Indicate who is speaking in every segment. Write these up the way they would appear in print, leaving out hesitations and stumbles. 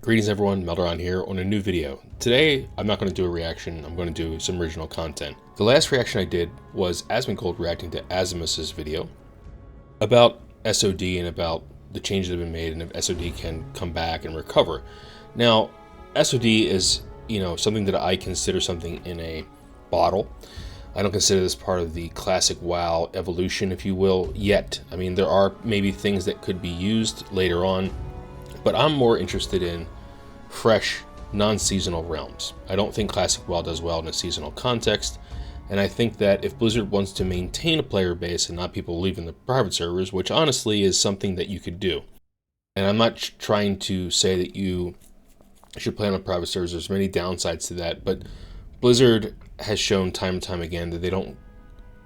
Speaker 1: Greetings everyone, Melderon here on a new video. Today, I'm not going to do a reaction, I'm going to do some original content. The last reaction I did was Asmongold reacting to Azimus's video about SOD and about the changes that have been made and if SOD can come back and recover. Now, SOD is, something that I consider something in a bottle. I don't consider this part of the classic WoW evolution, if you will, yet. I mean, there are maybe things that could be used later on, but I'm more interested in fresh, non-seasonal realms. I don't think Classic WoW does well in a seasonal context, and I think that if Blizzard wants to maintain a player base and not people leaving the private servers, which honestly is something that you could do, and I'm not trying to say that you should play on private servers, there's many downsides to that, but Blizzard has shown time and time again that they don't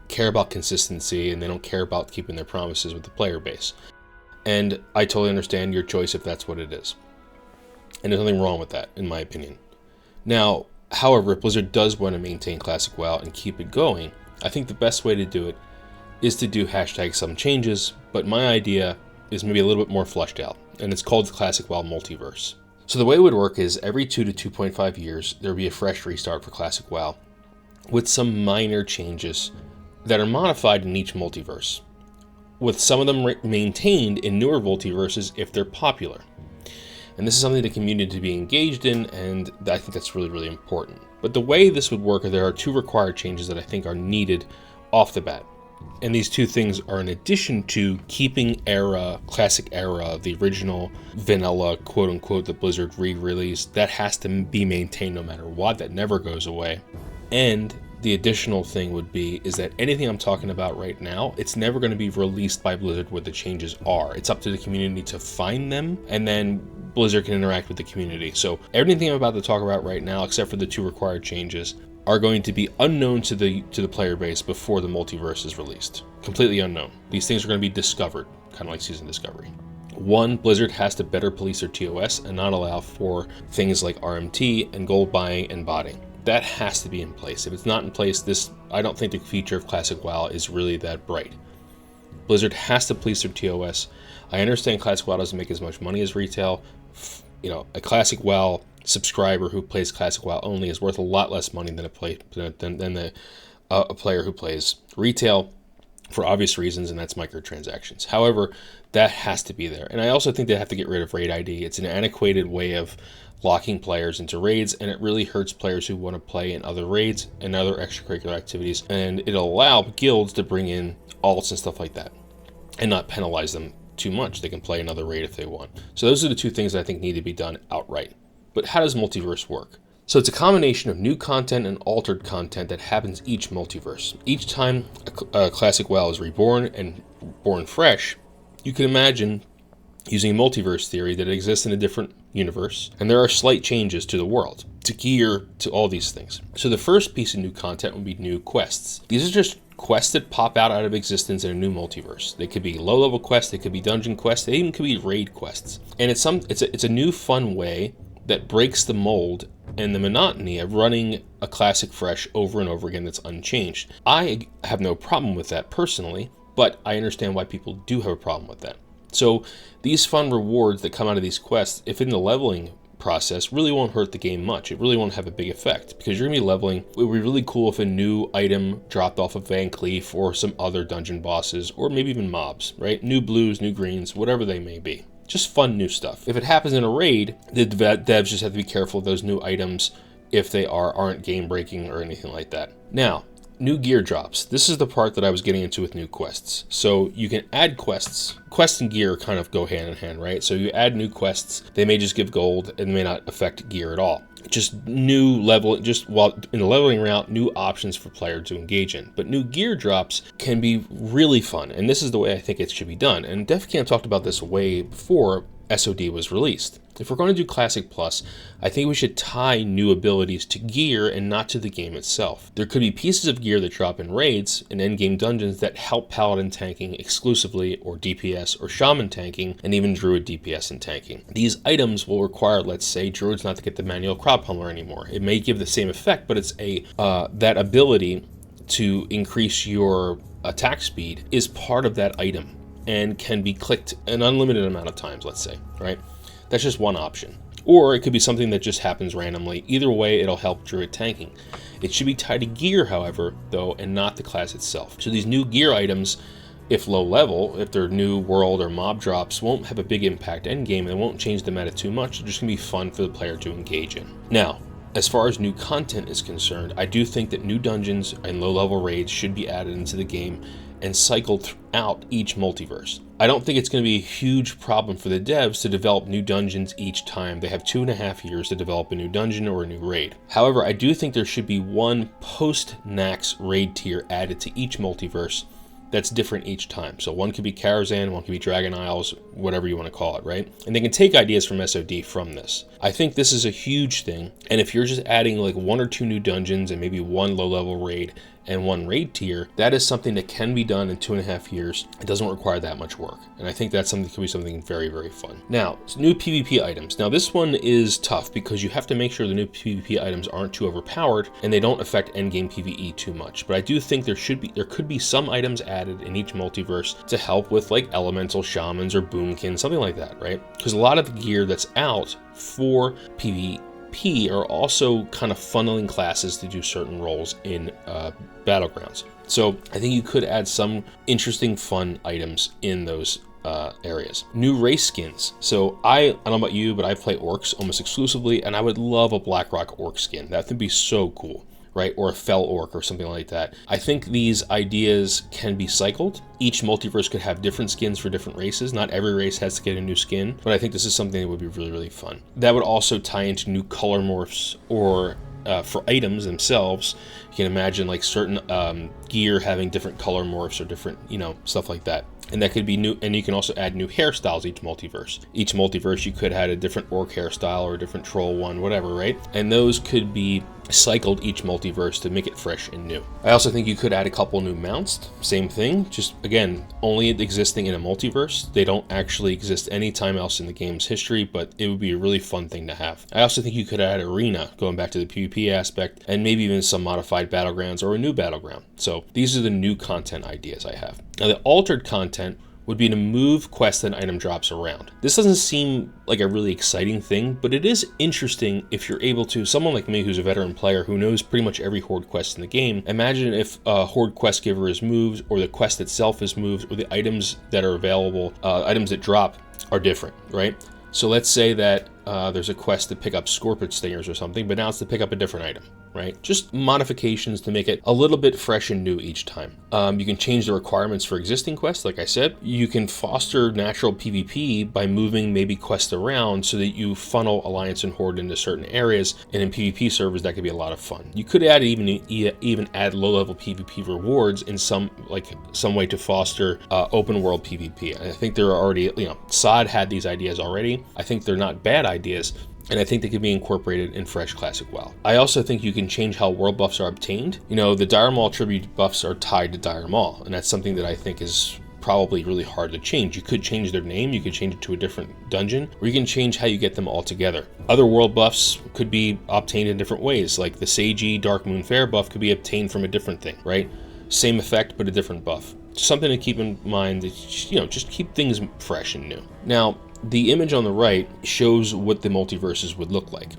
Speaker 1: care about consistency and they don't care about keeping their promises with the player base. And I totally understand your choice if that's what it is. And there's nothing wrong with that, in my opinion. Now, however, if Blizzard does want to maintain Classic WoW and keep it going, I think the best way to do it is to do hashtag some changes, but my idea is maybe a little bit more fleshed out, and it's called the Classic WoW Multiverse. So the way it would work is every 2 to 2.5 years, there would be a fresh restart for Classic WoW, with some minor changes that are modified in each multiverse, with some of them maintained in newer multiverses if they're popular. And this is something the community to be engaged in, and I think that's really, really important. But the way this would work, there are 2 required changes that I think are needed off the bat. And these 2 things are in addition to keeping classic era, the original vanilla, quote unquote, the Blizzard re-release, that has to be maintained no matter what, that never goes away. And the additional thing would be is that anything I'm talking about right now, it's never going to be released by Blizzard where the changes are. It's up to the community to find them, and then Blizzard can interact with the community. So everything I'm about to talk about right now, except for the 2 required changes, are going to be unknown to the player base before the multiverse is released. Completely unknown. These things are going to be discovered, kind of like Season Discovery. 1, Blizzard has to better police their TOS and not allow for things like RMT and gold buying and botting. That has to be in place. If it's not in place, I don't think the future of Classic WoW is really that bright. Blizzard has to police their TOS. I understand Classic WoW doesn't make as much money as retail. A Classic WoW subscriber who plays Classic WoW only is worth a lot less money than a player who plays retail for obvious reasons, and that's microtransactions. However, that has to be there. And I also think they have to get rid of raid ID. It's an antiquated way of locking players into raids, and it really hurts players who want to play in other raids and other extracurricular activities, and it'll allow guilds to bring in alts and stuff like that and not penalize them too much. They can play another raid if they want. So those are the 2 things that I think need to be done outright. But how does Multiverse work? So it's a combination of new content and altered content that happens each multiverse. Each time a Classic WoW is reborn and born fresh, you can imagine using a multiverse theory that exists in a different universe, and there are slight changes to the world, to gear, to all these things. So the first piece of new content would be new quests. These are just quests that pop out of existence in a new multiverse. They could be low-level quests, they could be dungeon quests, they even could be raid quests. And it's a new fun way that breaks the mold and the monotony of running a classic fresh over and over again that's unchanged. I have no problem with that personally, but I understand why people do have a problem with that. So these fun rewards that come out of these quests, if in the leveling process, really won't hurt the game much. It really won't have a big effect because you're going to be leveling. It would be really cool if a new item dropped off of Van Cleef or some other dungeon bosses, or maybe even mobs, right? New blues, new greens, whatever they may be. Just fun new stuff. If it happens in a raid, the devs just have to be careful of those new items if they aren't game breaking or anything like that. Now, new gear drops. This is the part that I was getting into with new quests. So you can add quests. Quests and gear kind of go hand in hand, right? So you add new quests. They may just give gold and may not affect gear at all. Just new level, just while in the leveling route, new options for players to engage in. But new gear drops can be really fun, and this is the way I think it should be done. And Defcamp talked about this way before SOD was released. If we're going to do Classic Plus, I think we should tie new abilities to gear and not to the game itself. There could be pieces of gear that drop in raids and endgame dungeons that help Paladin tanking exclusively, or DPS or Shaman tanking, and even Druid DPS and tanking. These items will require, let's say, Druids not to get the manual crop pummeler anymore. It may give the same effect, but it's that ability to increase your attack speed is part of that item and can be clicked an unlimited amount of times, let's say, right? That's just one option. Or it could be something that just happens randomly. Either way, it'll help Druid tanking. It should be tied to gear, however, though, and not the class itself. So these new gear items, if low level, if they're new world or mob drops, won't have a big impact endgame, and it won't change the meta too much. They're just going to be fun for the player to engage in. Now, as far as new content is concerned, I do think that new dungeons and low-level raids should be added into the game and cycled throughout each multiverse. I don't think it's going to be a huge problem for the devs to develop new dungeons each time. They have 2.5 years to develop a new dungeon or a new raid. However, I do think there should be one post-Nax raid tier added to each multiverse that's different each time. So one could be Karazhan, one could be Dragon Isles, whatever you want to call it, right? And they can take ideas from SOD from this. I think this is a huge thing, and if you're just adding like 1 or 2 new dungeons and maybe 1 low-level raid and 1 raid tier, that is something that can be done in 2.5 years. It doesn't require that much work, and I think that's something that could be something very, very fun. Now, new PvP items. Now, this one is tough because you have to make sure the new PvP items aren't too overpowered and they don't affect endgame PvE too much. But I do think there could be some items added in each multiverse to help with like elemental shamans or boomkins, something like that, right? Because a lot of the gear that's out for PvP are also kind of funneling classes to do certain roles in battlegrounds. So I think you could add some interesting fun items in those areas. New race skins. So I don't know about you, but I play orcs almost exclusively, and I would love a Blackrock orc skin. That would be so cool, right? Or a fell orc or something like that. I think these ideas can be cycled. Each multiverse could have different skins for different races. Not every race has to get a new skin, but I think this is something that would be really, really fun. That would also tie into new color morphs or for items themselves. You can imagine like certain gear having different color morphs or different, stuff like that. And that could be new, and you can also add new hairstyles each multiverse. Each multiverse you could add a different orc hairstyle or a different troll one, whatever, right? And those could be cycled each multiverse to make it fresh and new. I also think you could add a couple new mounts. Same thing, just again, only existing in a multiverse. They don't actually exist anytime else in the game's history, but it would be a really fun thing to have. I also think you could add arena, going back to the PvP aspect, and maybe even some modified battlegrounds or a new battleground. So these are the new content ideas I have. Now the altered content would be to move quest and item drops around. This doesn't seem like a really exciting thing, but it is interesting if you're able to, someone like me who's a veteran player who knows pretty much every horde quest in the game, imagine if a horde quest giver is moved, or the quest itself is moved, or the items that are available, items that drop are different, right? So let's say that there's a quest to pick up scorpion stingers or something, but now it's to pick up a different item, right? Just modifications to make it a little bit fresh and new each time. You can change the requirements for existing quests, like I said. You can foster natural PvP by moving maybe quests around so that you funnel Alliance and Horde into certain areas, and in PvP servers that could be a lot of fun. You could add even add low-level PvP rewards in some way to foster open world PvP. I think there are already, SOD had these ideas already. I think they're not bad ideas, and I think they can be incorporated in fresh classic WoW. I also think you can change how world buffs are obtained. The Dire Maul tribute buffs are tied to Dire Maul, and that's something that I think is probably really hard to change. You could change their name, you could change it to a different dungeon, or you can change how you get them all together. Other world buffs could be obtained in different ways, like the Seiji Dark Moon Fair buff could be obtained from a different thing, right? Same effect, but a different buff. Something to keep in mind that, just keep things fresh and new. Now, the image on the right shows what the multiverses would look like.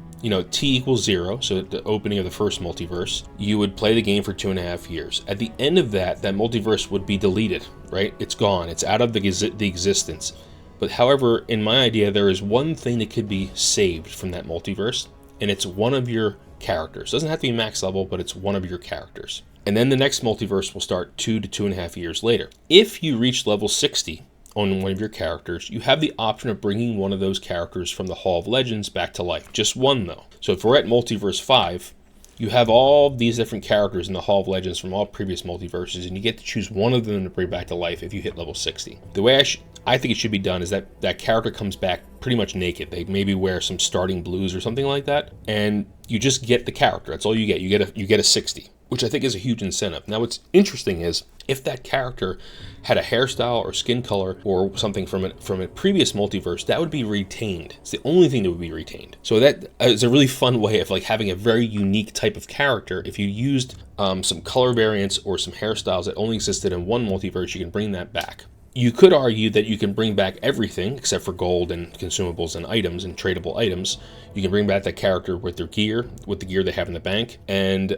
Speaker 1: T equals 0, so at the opening of the first multiverse, you would play the game for 2.5 years. At the end of that multiverse would be deleted, right? It's gone. It's out of the existence. But however, in my idea, there is one thing that could be saved from that multiverse, and it's one of your characters. It doesn't have to be max level, but it's one of your characters. And then the next multiverse will start 2 to 2.5 years later. If you reach level 60, on one of your characters, you have the option of bringing one of those characters from the Hall of Legends back to life. Just one, though. So if we're at Multiverse 5, you have all these different characters in the Hall of Legends from all previous multiverses, and you get to choose one of them to bring back to life if you hit level 60. The way I think it should be done is that that character comes back pretty much naked. They maybe wear some starting blues or something like that, and you just get the character. That's all you get. You get a 60, which I think is a huge incentive. Now, what's interesting is if that character had a hairstyle or skin color or something from a previous multiverse, that would be retained. It's the only thing that would be retained. So that is a really fun way of having a very unique type of character. If you used some color variants or some hairstyles that only existed in one multiverse, you can bring that back. You could argue that you can bring back everything except for gold and consumables and items and tradable items. You can bring back that character with their gear, with the gear they have in the bank, and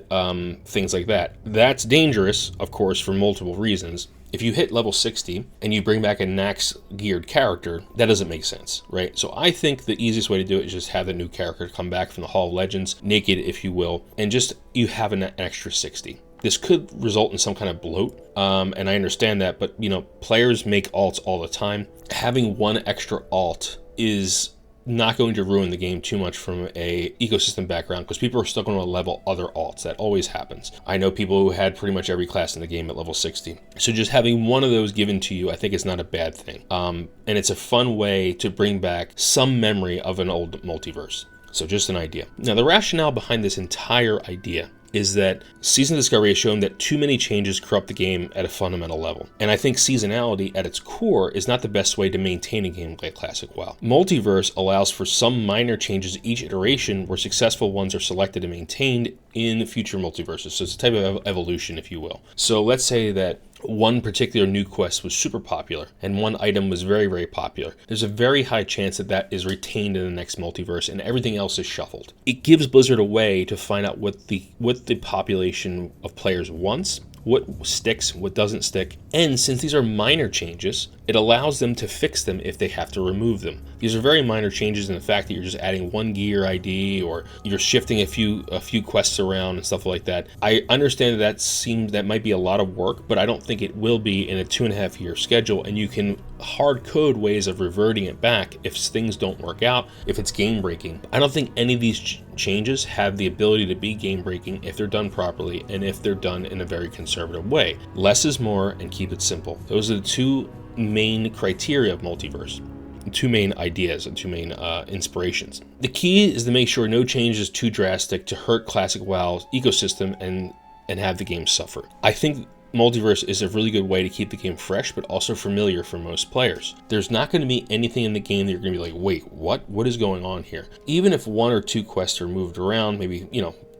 Speaker 1: things like that. That's dangerous, of course, for multiple reasons. If you hit level 60 and you bring back a Nax geared character, that doesn't make sense, right? So I think the easiest way to do it is just have the new character come back from the Hall of Legends, naked if you will, and just you have an extra 60. This could result in some kind of bloat, and I understand that, but players make alts all the time. Having one extra alt is not going to ruin the game too much from a ecosystem background, because people are still going to level other alts. That always happens. I know people who had pretty much every class in the game at level 60. So just having one of those given to you, I think is not a bad thing. And it's a fun way to bring back some memory of an old multiverse. So just an idea. Now, the rationale behind this entire idea is that Season Discovery has shown that too many changes corrupt the game at a fundamental level. And I think seasonality at its core is not the best way to maintain a game like Classic WoW. Multiverse allows for some minor changes each iteration where successful ones are selected and maintained in future multiverses. So it's a type of evolution, if you will. So let's say that one particular new quest was super popular and one item was very, very popular. There's a very high chance that that is retained in the next multiverse and everything else is shuffled. It gives Blizzard a way to find out what the population of players wants, what sticks, what doesn't stick, and since these are minor changes, it allows them to fix them if they have to remove them. These are very minor changes in the fact that you're just adding one gear ID or you're shifting a few quests around and stuff like that. I understand that might be a lot of work, but I don't think it will be in a 2.5 year schedule, and you can hard code ways of reverting it back if things don't work out, if it's game breaking. I don't think any of these changes have the ability to be game breaking if they're done properly and if they're done in a very conservative way. Less is more and keep it simple. Those are the two main criteria of Multiverse. Two main ideas and two main inspirations. The key is to make sure no change is too drastic to hurt Classic WoW's ecosystem and have the game suffer. I think Multiverse is a really good way to keep the game fresh, but also familiar for most players. There's not going to be anything in the game that you're going to be like, wait, what is going on here? Even if 1 or 2 quests are moved around, maybe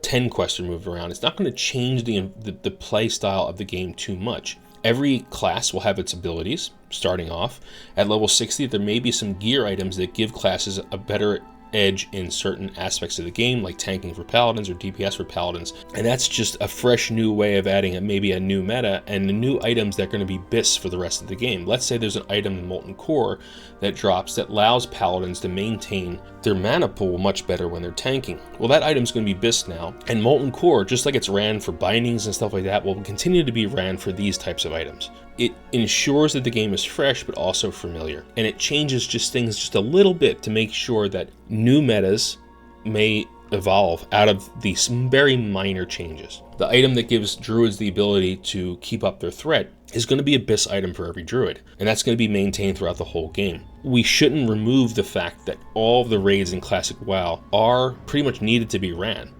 Speaker 1: 10 quests are moved around, it's not going to change the play style of the game too much. Every class will have its abilities, starting off. At level 60, there may be some gear items that give classes a better edge in certain aspects of the game, like tanking for paladins or DPS for paladins. And that's just a fresh new way of adding maybe a new meta and the new items that are going to be BIS for the rest of the game. Let's say there's an item in Molten Core that drops that allows paladins to maintain their mana pool much better when they're tanking. Well, that item's going to be BIS now, and Molten Core, just like it's ran for bindings and stuff like that, will continue to be ran for these types of items. It ensures that the game is fresh but also familiar, and it changes things just a little bit to make sure that new metas may evolve out of these very minor changes. The item that gives druids the ability to keep up their threat is going to be a BIS item for every druid, and that's going to be maintained throughout the whole game. We shouldn't remove the fact that all of the raids in Classic WoW are pretty much needed to be ran.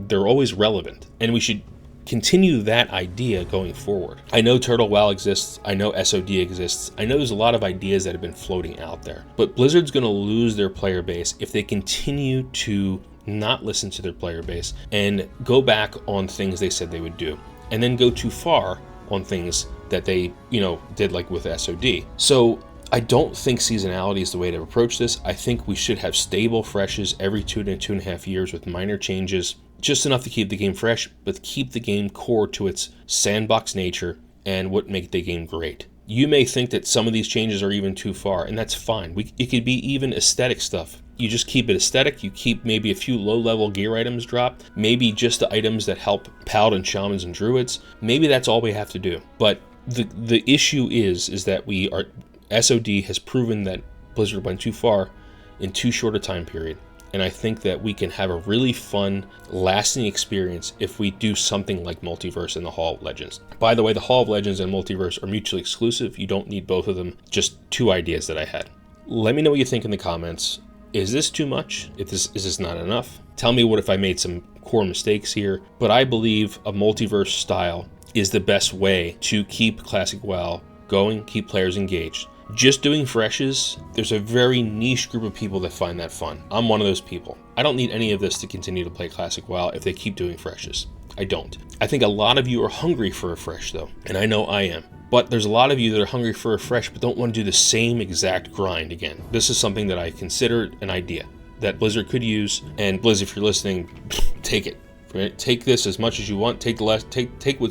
Speaker 1: They're always relevant, and we should continue that idea going forward. I know Turtle WoW exists, I know SOD exists, I know there's a lot of ideas that have been floating out there, but Blizzard's going to lose their player base if they continue to not listen to their player base and go back on things they said they would do, and then go too far on things that they, did, like with SOD. So I don't think seasonality is the way to approach this. I think we should have stable freshes every 2 to 2.5 years with minor changes, just enough to keep the game fresh, but keep the game core to its sandbox nature and what make the game great. You may think that some of these changes are even too far, and that's fine. It could be even aesthetic stuff. You just keep it aesthetic, you keep maybe a few low-level gear items dropped, maybe just the items that help paladin, shamans, and druids. Maybe that's all we have to do. But the issue is that SOD has proven that Blizzard went too far in too short a time period. And I think that we can have a really fun, lasting experience if we do something like Multiverse and the Hall of Legends. By the way, the Hall of Legends and Multiverse are mutually exclusive. You don't need both of them. Just 2 ideas that I had. Let me know what you think in the comments. Is this too much? Is this not enough? Tell me what if I made some core mistakes here. But I believe a Multiverse style is the best way to keep Classic WoW going, keep players engaged. Just doing freshes, there's a very niche group of people that find that fun. I'm one of those people. I don't need any of this to continue to play Classic WoW if they keep doing freshes. I don't. I think a lot of you are hungry for a refresh though, and I know I am. But there's a lot of you that are hungry for a refresh but don't want to do the same exact grind again. This is something that I consider an idea that Blizzard could use, and Blizz, if you're listening, take it. Right? Take this as much as you want. Take what's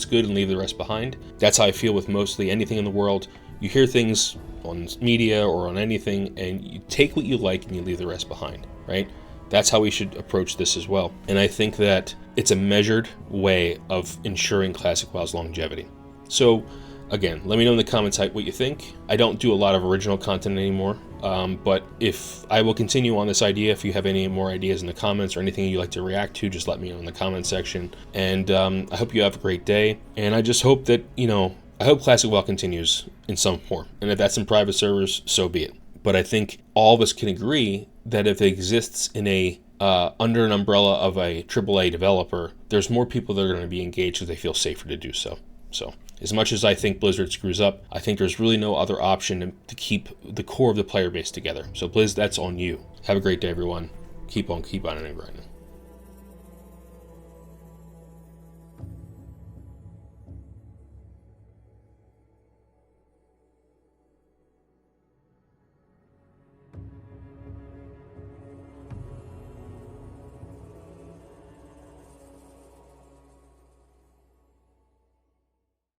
Speaker 1: good and leave the rest behind. That's how I feel with mostly anything in the world. You hear things on media or on anything, and you take what you like and you leave the rest behind, right? That's how we should approach this as well. And I think that it's a measured way of ensuring Classic WoW's longevity. So, again, let me know in the comments what you think. I don't do a lot of original content anymore, but if I will continue on this idea, if you have any more ideas in the comments or anything you'd like to react to, just let me know in the comment section. And I hope you have a great day. And I just hope that, I hope Classic WoW continues in some form. And if that's in private servers, so be it. But I think all of us can agree that if it exists in under an umbrella of a AAA developer, there's more people that are going to be engaged because they feel safer to do so. So, as much as I think Blizzard screws up, I think there's really no other option to keep the core of the player base together. So Blizz, that's on you. Have a great day, everyone. Keep on and grinding.